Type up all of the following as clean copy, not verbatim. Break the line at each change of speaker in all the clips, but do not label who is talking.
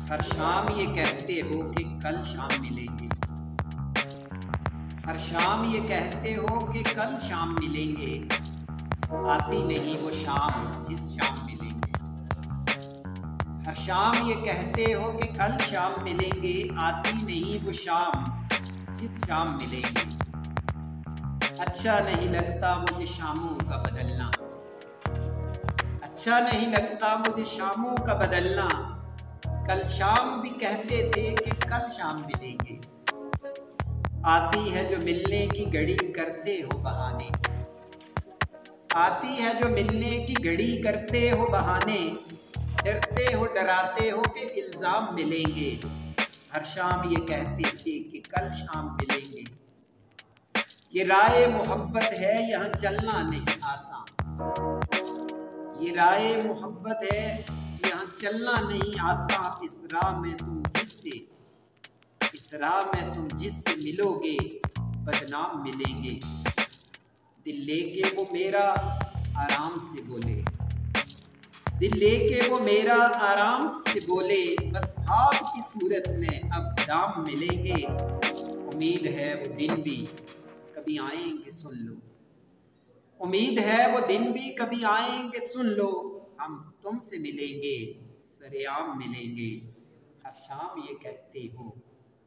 हर शाम ये कहते हो कि कल शाम मिलेंगे। हर शाम ये कहते हो कि कल शाम मिलेंगे। आती नहीं वो शाम जिस शाम मिलेंगे। हर शाम ये कहते हो कि कल शाम मिलेंगे। आती नहीं वो शाम जिस शाम मिलेंगे। अच्छा नहीं लगता मुझे शामों का बदलना। अच्छा नहीं लगता मुझे शामों का बदलना। कल शाम भी कहते थे कि कल शाम मिलेंगे। आती है जो मिलने की घड़ी करते हो बहाने। आती है जो मिलने की घड़ी करते हो बहाने। डरते हो डराते हो कि इल्जाम मिलेंगे। हर शाम ये कहते थे कि कल शाम मिलेंगे। ये राय मोहब्बत है यहाँ चलना नहीं आसान। ये राय मोहब्बत है यहाँ चलना नहीं आसान। इस राह में तुम जिससे मिलोगे बदनाम मिलेंगे। दिल लेके वो मेरा आराम से बोले। दिल लेके वो मेरा आराम से बोले। बस ख्वाब की सूरत में अब दाम मिलेंगे। उम्मीद है वो दिन भी कभी आएंगे सुन लो। उम्मीद है वो दिन भी कभी आएंगे सुन लो। हम तुमसे मिलेंगे सरेआम मिलेंगे। हर शाम ये कहते हो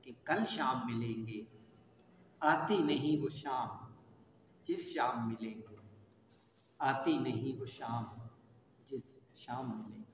कि कल शाम मिलेंगे। आती नहीं वो शाम जिस शाम मिलेंगे। आती नहीं वो शाम जिस शाम मिलेंगे।